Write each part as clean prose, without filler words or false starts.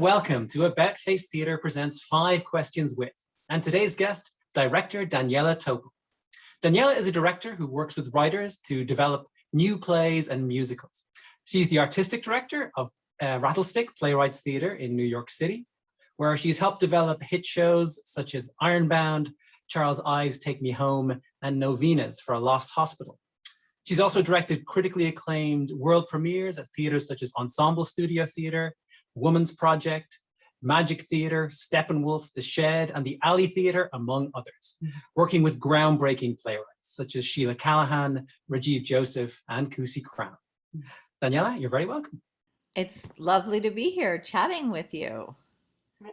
welcome to AboutFACE Theatre presents 5 Questions With, and today's guest, director Daniella Topol. Daniella is a director who works with writers to develop new plays and musicals. She's the artistic director of Rattlestick, Playwrights Theater in New York City, where she's helped develop hit shows such as Ironbound, Charles Ives' Take Me Home, and Novenas for a Lost Hospital. She's also directed critically acclaimed world premieres at theaters such as Ensemble Studio Theater, Woman's Project, Magic Theater, Steppenwolf, The Shed, and the Alley Theater, among others, working with groundbreaking playwrights such as Sheila Callaghan, Rajiv Joseph, and Cusi, Cram. Daniella, you're very welcome. It's lovely to be here chatting with you.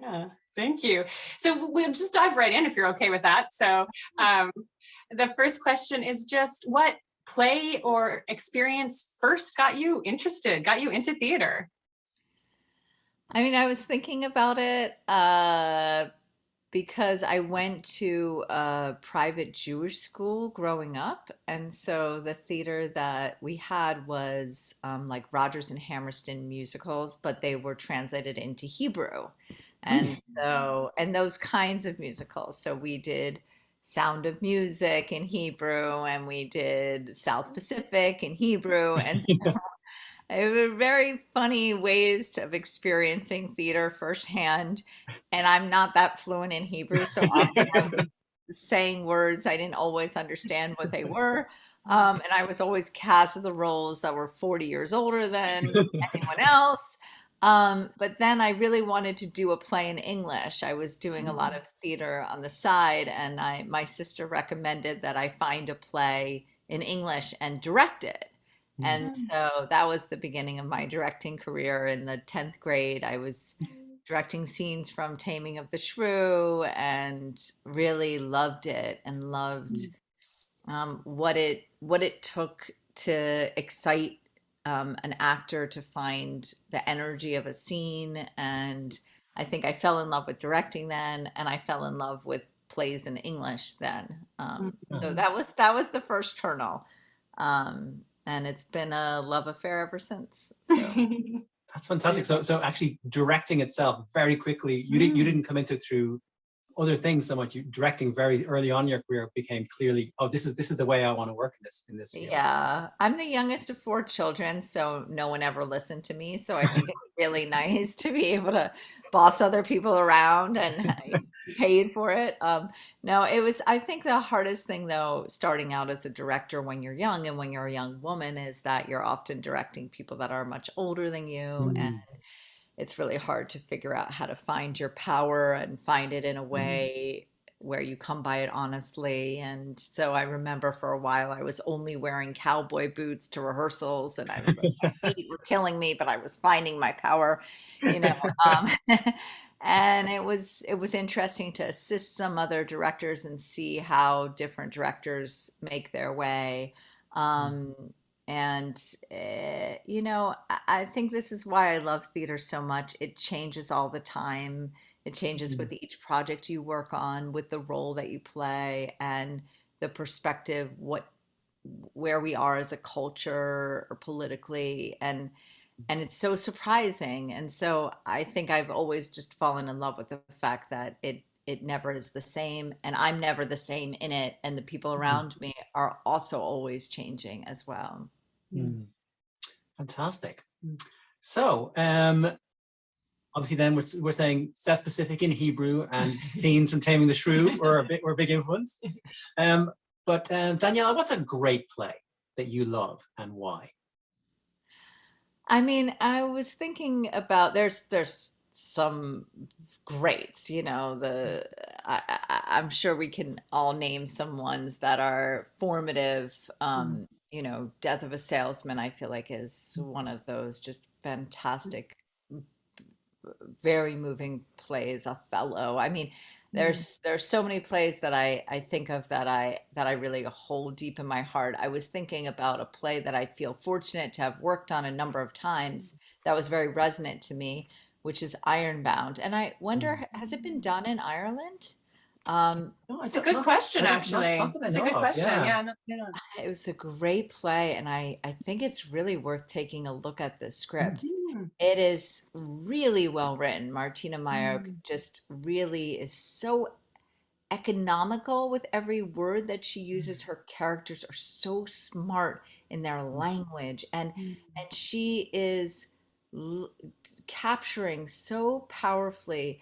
Yeah, thank you. So we'll just dive right in if you're okay with that. So the first question is just what play or experience first got you interested, got you into theater? I mean, I was thinking about it because I went to a private Jewish school growing up. And so the theater that we had was like Rodgers and Hammerstein musicals, but they were translated into Hebrew. And and those kinds of musicals. So we did Sound of Music in Hebrew, and we did South Pacific in Hebrew. And so it were very funny ways of experiencing theater firsthand. And I'm not that fluent in Hebrew, so often I was saying words I didn't always understand what they were. And I was always cast in the roles that were 40 years older than anyone else. But then I really wanted to do a play in English. I was doing a lot of theater on the side, and my sister recommended that I find a play in English and direct it. And so that was the beginning of my directing career. In the 10th grade, I was directing scenes from Taming of the Shrew and really loved it and loved what it took to excite an actor to find the energy of a scene. And I think I fell in love with directing then, and I fell in love with plays in English then. So that was the first kernel. And it's been a love affair ever since. So. That's fantastic. So actually directing itself very quickly, you didn't come into it through other things so much. You directing very early on in your career became clearly, oh, this is the way I want to work in this field. Yeah, I'm the youngest of 4 children, so no one ever listened to me. So I think it's really nice to be able to boss other people around and paid for it. No, it was, I think the hardest thing though, starting out as a director when you're young and when you're a young woman, is that you're often directing people that are much older than you. And it's really hard to figure out how to find your power and find it in a way where you come by it honestly. And so I remember for a while I was only wearing cowboy boots to rehearsals, and I was like, my feet were killing me, but I was finding my power, you know. And it was interesting to assist some other directors and see how different directors make their way. You know, I think this is why I love theater so much. It changes all the time. It changes with each project you work on, with the role that you play, and the perspective, where we are as a culture or politically, and it's so surprising. And so I think I've always just fallen in love with the fact that it never is the same, and I'm never the same in it, and the people around me are also always changing as well. Fantastic. So obviously then we're saying South Pacific in Hebrew and scenes from Taming the Shrew were a big influence. But Daniella, what's a great play that you love and why? I mean, I was thinking about there's some greats, you know, I'm sure we can all name some ones that are formative. You know, Death of a Salesman, I feel like, is one of those just fantastic, very moving plays. Othello. I mean, there's so many plays that I think of that I really hold deep in my heart. I was thinking about a play that I feel fortunate to have worked on a number of times that was very resonant to me, which is Ironbound. And I wonder, has it been done in Ireland? No, it's a good question, actually. It's a good question. Yeah. It was a great play, and I think it's really worth taking a look at the script. it is really well written. Martina Meyer just really is so economical with every word that she uses. Her characters are so smart in their language, and she is capturing so powerfully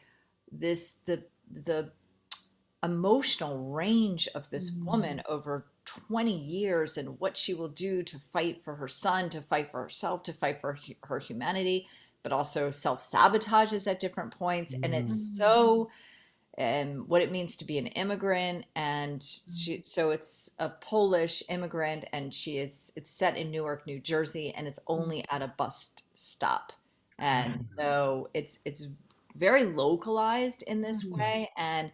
the emotional range of this woman over 20 years, and what she will do to fight for her son, to fight for herself, to fight for her humanity, but also self-sabotages at different points. And it's so what it means to be an immigrant. And so it's a Polish immigrant, and it's set in Newark, New Jersey, and it's only at a bus stop. And so it's very localized in this way. And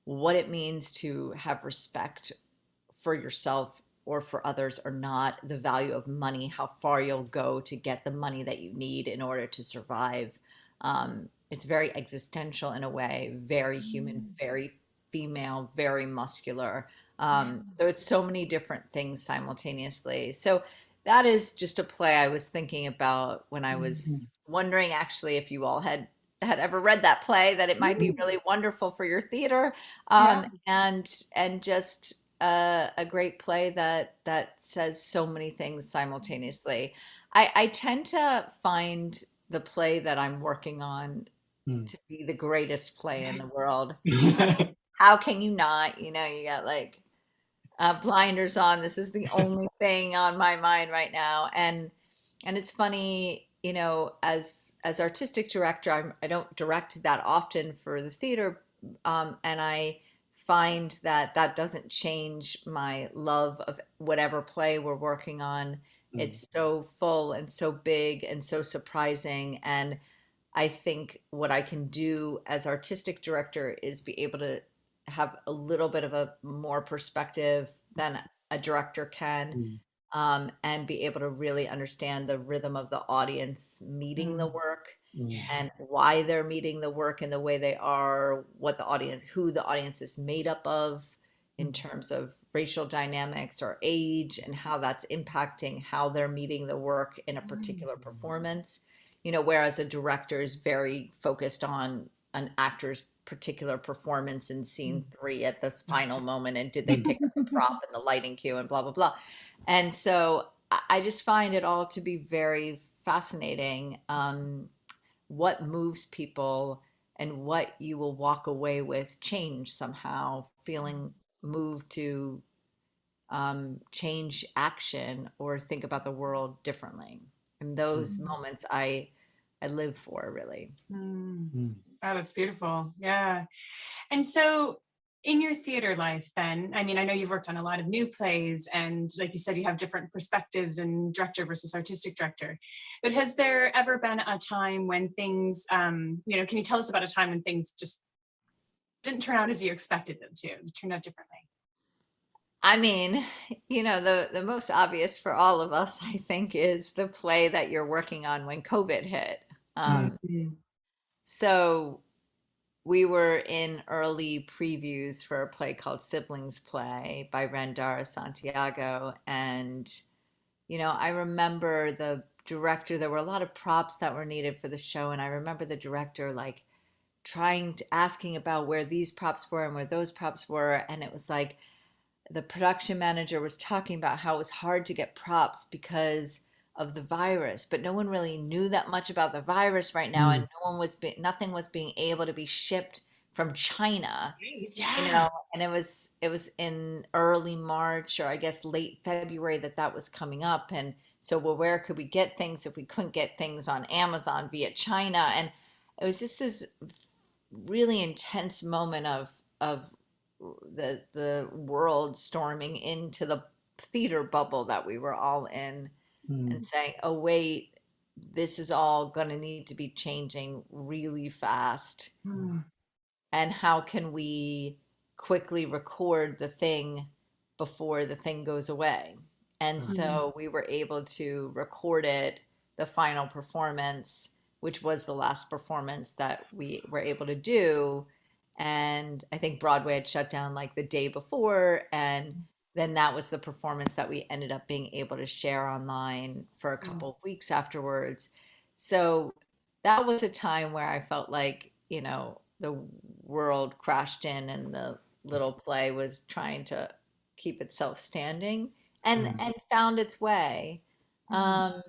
what it means to have respect for yourself or for others or not, the value of money, how far you'll go to get the money that you need in order to survive. It's very existential in a way, very human, very female, very muscular. So it's so many different things simultaneously. So that is just a play I was thinking about when I was wondering actually if you all had ever read that play, that it might be really wonderful for your theater, and just a great play that says so many things simultaneously. I tend to find the play that I'm working on to be the greatest play in the world. How can you not? You got like blinders on. This is the only thing on my mind right now, and it's funny, as artistic director, I don't direct that often for the theater, and I find that doesn't change my love of whatever play we're working on. It's so full and so big and so surprising, and I think what I can do as artistic director is be able to have a little bit of a more perspective than a director can, and be able to really understand the rhythm of the audience meeting the work, and why they're meeting the work in the way they are, who the audience is made up of in terms of racial dynamics or age, and how that's impacting how they're meeting the work in a particular performance. Whereas a director is very focused on an actor's particular performance in scene 3 at this final moment, and did they pick up the prop and the lighting cue and blah blah blah. And so I just find it all to be very fascinating, what moves people and what you will walk away with change somehow, feeling moved to change action or think about the world differently. And those moments I live for, really. Oh, that's beautiful. Yeah. And so in your theater life then, I mean, I know you've worked on a lot of new plays, and like you said, you have different perspectives in director versus artistic director. But has there ever been a time when things, can you tell us about a time when things just didn't turn out as you expected them to, turned out differently? I mean, the most obvious for all of us, I think, is the play that you're working on when COVID hit. So we were in early previews for a play called Siblings Play by Rendara Santiago. And, I remember the director, there were a lot of props that were needed for the show. And I remember the director like asking about where these props were and where those props were. And it was like, the production manager was talking about how it was hard to get props because of the virus, but no one really knew that much about the virus right now, and nothing was being able to be shipped from China. And it was in early March, or I guess late February, that was coming up. And so, well, where could we get things if we couldn't get things on Amazon via China? And it was just this really intense moment of the world storming into the theater bubble that we were all in, and saying, oh wait, this is all going to need to be changing really fast. And how can we quickly record the thing before the thing goes away? And so we were able to record it, the final performance, which was the last performance that we were able to do. And I think Broadway had shut down like the day before, and then that was the performance that we ended up being able to share online for a couple of weeks afterwards. So that was a time where I felt like, the world crashed in and the little play was trying to keep itself standing and found its way. Um,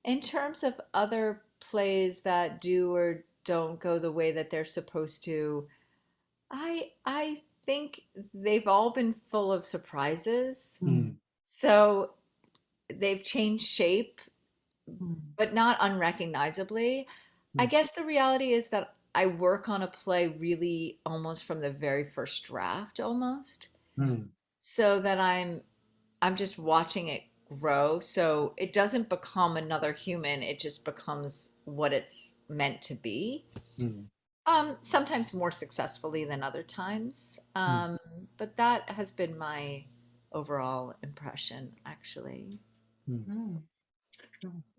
in terms of other plays that do or don't go the way that they're supposed to, I think they've all been full of surprises. So they've changed shape, but not unrecognizably. I guess the reality is that I work on a play really almost from the very first draft almost. So that I'm just watching it grow. So it doesn't become another human, it just becomes what it's meant to be. Sometimes more successfully than other times. But that has been my overall impression, actually.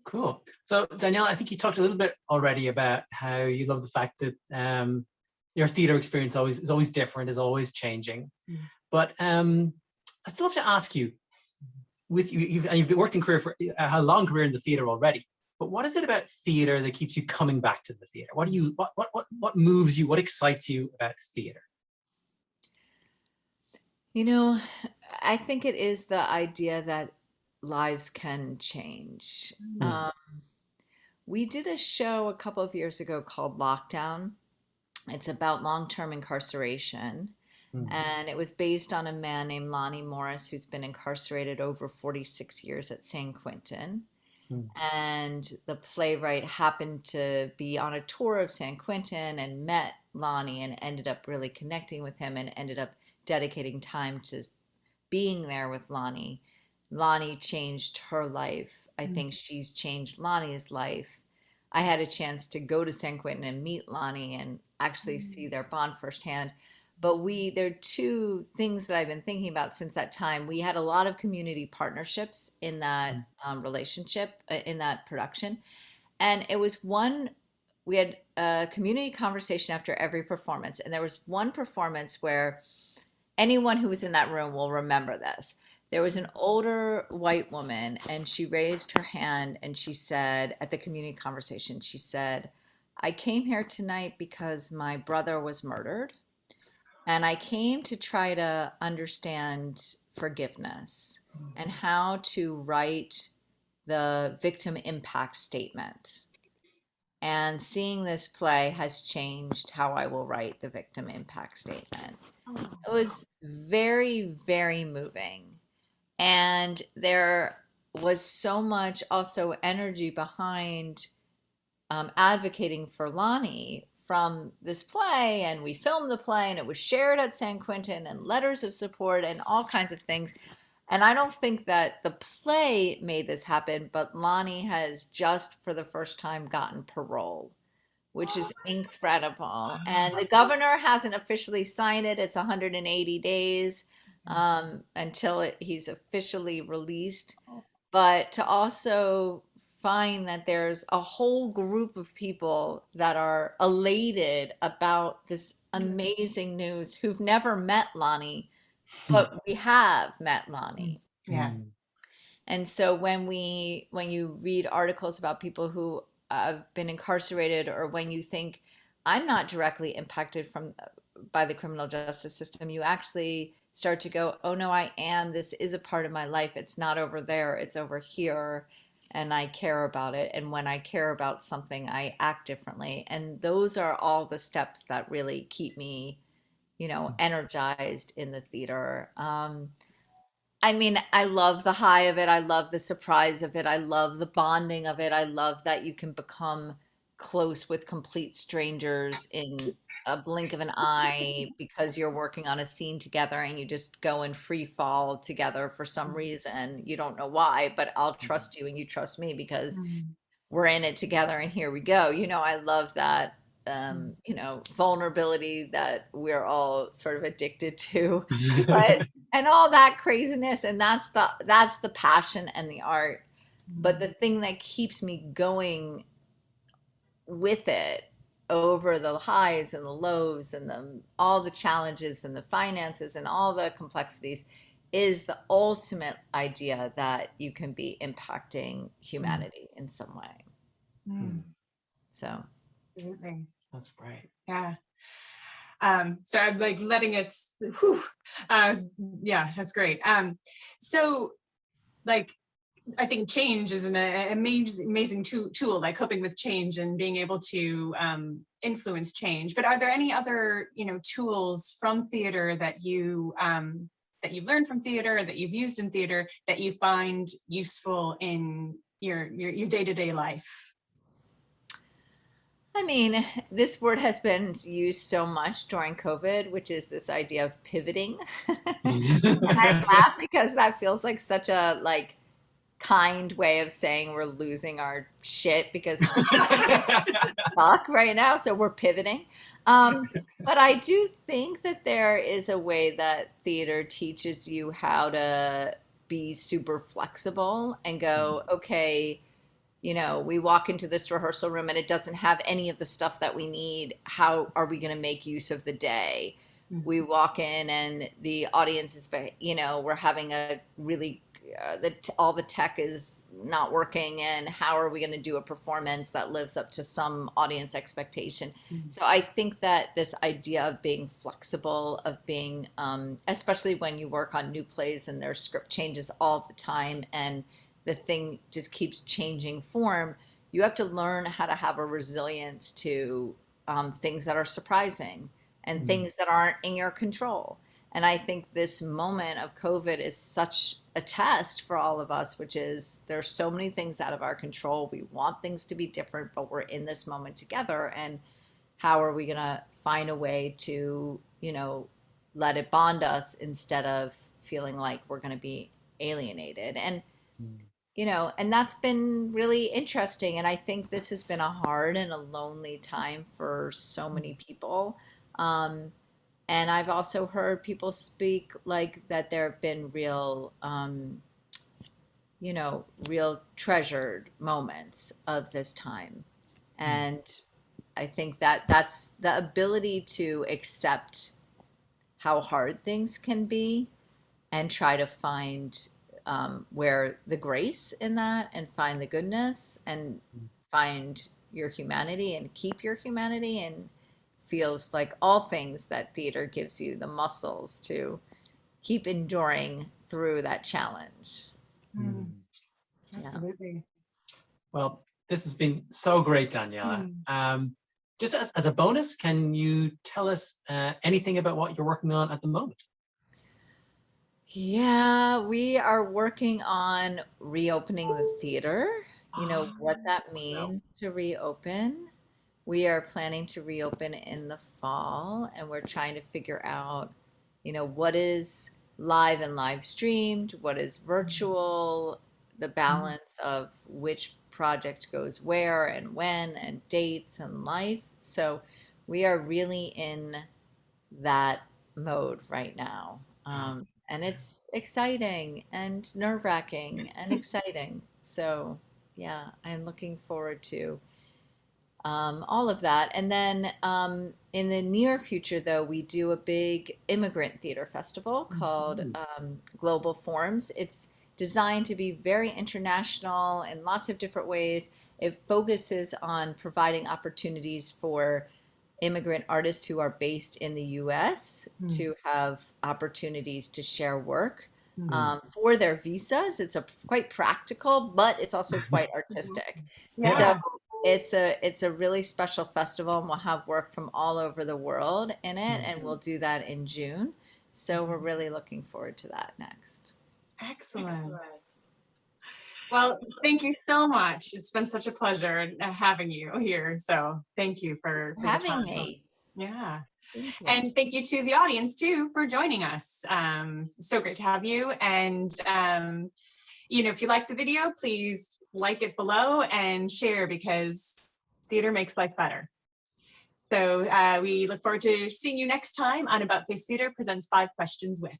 Cool. So Danielle, I think you talked a little bit already about how you love the fact that your theater experience is always different, is always changing. But I'd still have to ask you, you've worked in career for a long career in the theater already. But what is it about theater that keeps you coming back to the theater? What moves you? What excites you about theater? I think it is the idea that lives can change. We did a show a couple of years ago called Lockdown. It's about long-term incarceration. And it was based on a man named Lonnie Morris, who's been incarcerated over 46 years at San Quentin. And the playwright happened to be on a tour of San Quentin and met Lonnie and ended up really connecting with him and ended up dedicating time to being there with Lonnie. Lonnie changed her life. I think she's changed Lonnie's life. I had a chance to go to San Quentin and meet Lonnie and actually see their bond firsthand. But there are two things that I've been thinking about since that time. We had a lot of community partnerships in that relationship, in that production. And it was we had a community conversation after every performance. And there was one performance where anyone who was in that room will remember this. There was an older white woman and she raised her hand and she said, at the community conversation, she said, "I came here tonight because my brother was murdered. And I came to try to understand forgiveness and how to write the victim impact statement. And seeing this play has changed how I will write the victim impact statement." It was very, very moving. And there was so much also energy behind advocating for Lonnie from this play, and we filmed the play and it was shared at San Quentin and letters of support and all kinds of things. And I don't think that the play made this happen, but Lonnie has just for the first time gotten parole, which is incredible. And the governor hasn't officially signed it. It's 180 days until he's officially released. But to also find that there's a whole group of people that are elated about this amazing news who've never met Lonnie, but we have met Lonnie. And so when you read articles about people who have been incarcerated, or when you think I'm not directly impacted by the criminal justice system, you actually start to go, oh no, I am. This is a part of my life. It's not over there. It's over here. And I care about it. And when I care about something, I act differently. And those are all the steps that really keep me, energized in the theater. I mean, I love the high of it. I love the surprise of it. I love the bonding of it. I love that you can become close with complete strangers in a blink of an eye because you're working on a scene together and you just go in free fall together for some reason. You don't know why, but I'll trust you and you trust me because we're in it together and here we go. I love that, vulnerability that we're all sort of addicted to, and all that craziness. And that's the passion and the art. But the thing that keeps me going with it over the highs and the lows and all the challenges and the finances and all the complexities is the ultimate idea that you can be impacting humanity in some way. Mm. So Absolutely. That's right. Yeah. So I'm like letting it, whew, yeah, that's great. So like, I think change is an amazing tool, like coping with change and being able to influence change. But are there any other, tools from theater that that you've learned from theater, that you've used in theater, that you find useful in your day-to-day life? I mean, this word has been used so much during COVID, which is this idea of pivoting. And I laugh because that feels like such a kind way of saying we're losing our shit because fuck right now, so we're pivoting. But I do think that there is a way that theater teaches you how to be super flexible and go, okay, we walk into this rehearsal room and it doesn't have any of the stuff that we need. How are we going to make use of the day? We walk in and the audience is, we're having a really, all the tech is not working, and how are we going to do a performance that lives up to some audience expectation? So I think that this idea of being flexible, of being, especially when you work on new plays and their script changes all the time and the thing just keeps changing form, you have to learn how to have a resilience to things that are surprising and things that aren't in your control. And I think this moment of COVID is such a test for all of us, which is there's so many things out of our control. We want things to be different, but we're in this moment together. And how are we going to find a way to, let it bond us instead of feeling like we're going to be alienated? And and that's been really interesting. And I think this has been a hard and a lonely time for so many people. And I've also heard people speak like that there have been real, real treasured moments of this time. And I think that that's the ability to accept how hard things can be and try to find where the grace in that, and find the goodness, and find your humanity and keep your humanity, and feels like all things that theater gives you the muscles to keep enduring through that challenge. Absolutely. Yeah. Well, this has been so great, Daniella. Just as a bonus, can you tell us anything about what you're working on at the moment? Yeah, we are working on reopening the theater. What that means to reopen. We are planning to reopen in the fall, and we're trying to figure out, what is live and live streamed, what is virtual, the balance of which project goes where and when, and dates and life. So we are really in that mode right now. And it's exciting and nerve-wracking and exciting. So yeah, I'm looking forward to all of that. And then in the near future, though, we do a big immigrant theater festival called Global Forms. It's designed to be very international in lots of different ways. It focuses on providing opportunities for immigrant artists who are based in the US to have opportunities to share work for their visas. It's quite practical, but it's also quite artistic. Yeah. So it's a really special festival, and we'll have work from all over the world in it, and we'll do that in June. So we're really looking forward to that next. Excellent. Well, thank you so much. It's been such a pleasure having you here. So thank you for having me. Yeah. Thank you. And thank you to the audience too for joining us. So great to have you. And if you like the video, please like it below and share, because theater makes life better. So we look forward to seeing you next time on AboutFACE Theater Presents 5 Questions With.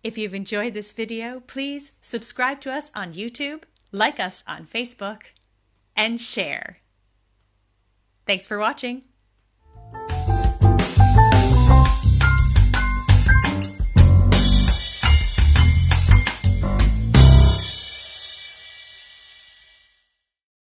If you've enjoyed this video, please subscribe to us on YouTube, like us on Facebook, and share. Thanks for watching.